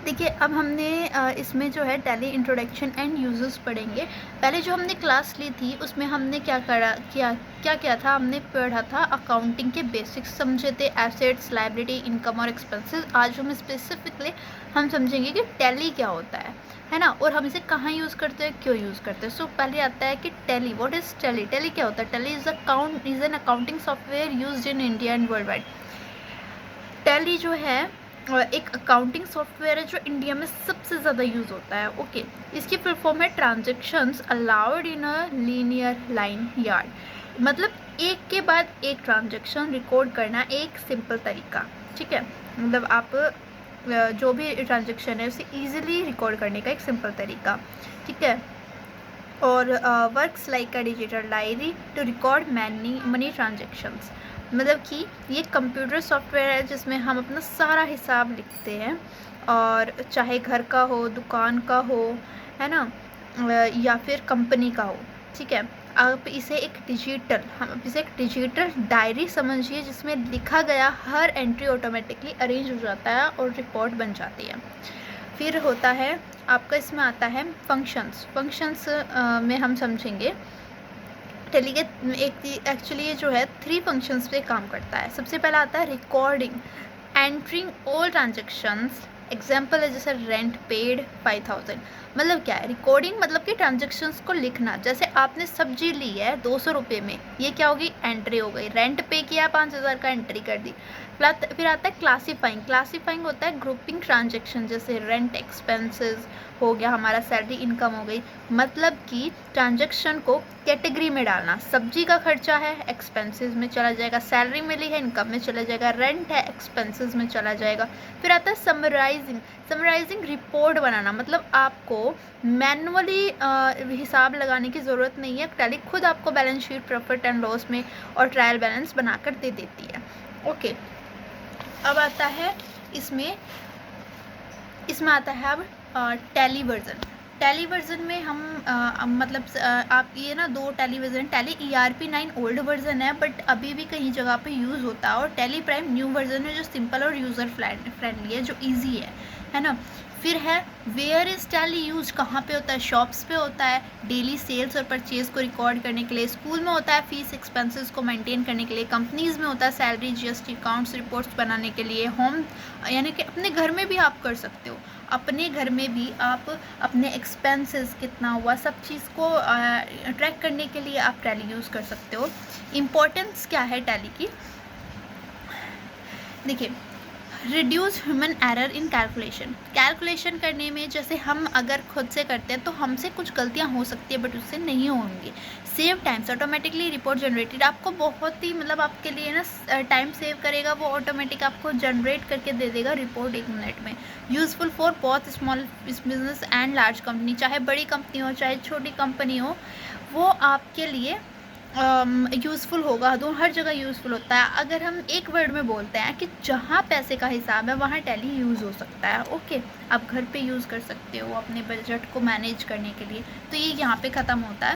देखिए, अब हमने इसमें जो है टैली इंट्रोडक्शन एंड यूजेस पढ़ेंगे। पहले जो हमने क्लास ली थी उसमें हमने क्या किया था, हमने पढ़ा था अकाउंटिंग के बेसिक्स समझे थे, एसेट्स, लायबिलिटी, इनकम और एक्सपेंसेस। आज हम स्पेसिफिकली हम समझेंगे कि टैली क्या होता है ना, और हम इसे कहाँ यूज़ करते हैं, क्यों यूज़ करते हैं। सो पहले आता है कि tally, what is tally. Tally क्या होता है? Tally is an accounting software used in India and world wide. Tally जो है एक अकाउंटिंग सॉफ्टवेयर है जो इंडिया में सबसे ज़्यादा यूज़ होता है। ओके, इसकी फुल फॉर्म है transactions allowed in a linear line yard. मतलब एक के बाद एक ट्रांजेक्शन रिकॉर्ड करना एक सिंपल तरीका। ठीक है, मतलब आप जो भी ट्रांजेक्शन है उसे ईजिली रिकॉर्ड करने का एक सिंपल तरीका। ठीक है, और works like a digital diary to record money transactions. मतलब कि ये कंप्यूटर सॉफ्टवेयर है जिसमें हम अपना सारा हिसाब लिखते हैं, और चाहे घर का हो, दुकान का हो, है ना, या फिर कंपनी का हो। ठीक है, आप इसे एक डिजिटल डायरी समझिए जिसमें लिखा गया हर एंट्री ऑटोमेटिकली अरेंज हो जाता है और रिपोर्ट बन जाती है। फिर होता है आपका, इसमें आता है फंक्शंस में हम समझेंगे टैली के एक एक्चुअली ये जो है 3 फंक्शंस पे काम करता है। सबसे पहला आता है recording, entering all transactions. Example है जैसे रेंट पेड 5000। मतलब क्या है रिकॉर्डिंग? मतलब कि ट्रांजेक्शन्स को लिखना। जैसे आपने सब्जी ली है 200 रुपये में, ये क्या होगी? एंट्री हो गई। रेंट पे किया 5000 का, एंट्री कर दी। फिर आता है क्लासीफाइंग होता है ग्रुपिंग ट्रांजेक्शन, जैसे रेंट एक्सपेंसेस हो गया, हमारा सैलरी इनकम हो गई। मतलब कि ट्रांजेक्शन को कैटेगरी में डालना। सब्जी का खर्चा है, एक्सपेंसेस में चला जाएगा। सैलरी मिली है, इनकम में चला जाएगा। रेंट है, एक्सपेंसेस में चला जाएगा। फिर आता है समराइजिंग रिपोर्ट बनाना। मतलब आपको मैनुअली हिसाब लगाने की ज़रूरत नहीं है, टैली खुद आपको balance sheet, profit and loss में और ट्रायल बैलेंस बनाकर दे देती है। ओके, अब आता है इसमें आता है अब टैली वर्जन में हम मतलब आप ये ना 2 tally version, tally ERP9 old version है बट अभी भी कहीं जगह पे यूज़ होता है, और टैली प्राइम न्यू वर्जन है जो सिंपल और यूज़र फ्रेंडली है, जो ईजी है ना। फिर है वेयर इज़ टैली यूज, कहाँ पे होता है? शॉप्स पे होता है, डेली सेल्स और परचेज को रिकॉर्ड करने के लिए। स्कूल में होता है फीस एक्सपेंसेस को मेंटेन करने के लिए। कंपनीज में होता है सैलरी, GST अकाउंट्स, रिपोर्ट्स बनाने के लिए। होम यानी कि अपने घर में भी आप कर सकते हो। अपने घर में भी आप अपने एक्सपेंसेस कितना हुआ, सब चीज़ को ट्रैक करने के लिए आप टैली यूज़ कर सकते हो। इम्पोर्टेंस क्या है टैली की? देखिए, reduce human error in calculation करने में, जैसे हम अगर खुद से करते हैं तो हमसे कुछ गलतियां हो सकती है बट उससे नहीं होंगी। Save times, automatically report generated, आपको बहुत ही मतलब आपके लिए ना टाइम सेव करेगा, वो ऑटोमेटिक आपको जनरेट करके दे देगा रिपोर्ट 1 मिनट में। यूज़फुल फॉर बहुत small business and large company, चाहे बड़ी कंपनी हो चाहे छोटी कंपनी हो, वो आपके लिए यूज़फुल होगा। हर जगह यूज़फुल होता है। अगर हम एक वर्ड में बोलते हैं कि जहाँ पैसे का हिसाब है वहाँ टैली यूज़ हो सकता है। ओके, आप घर पे यूज़ कर सकते हो अपने बजट को मैनेज करने के लिए। तो ये यहाँ पे ख़त्म होता है।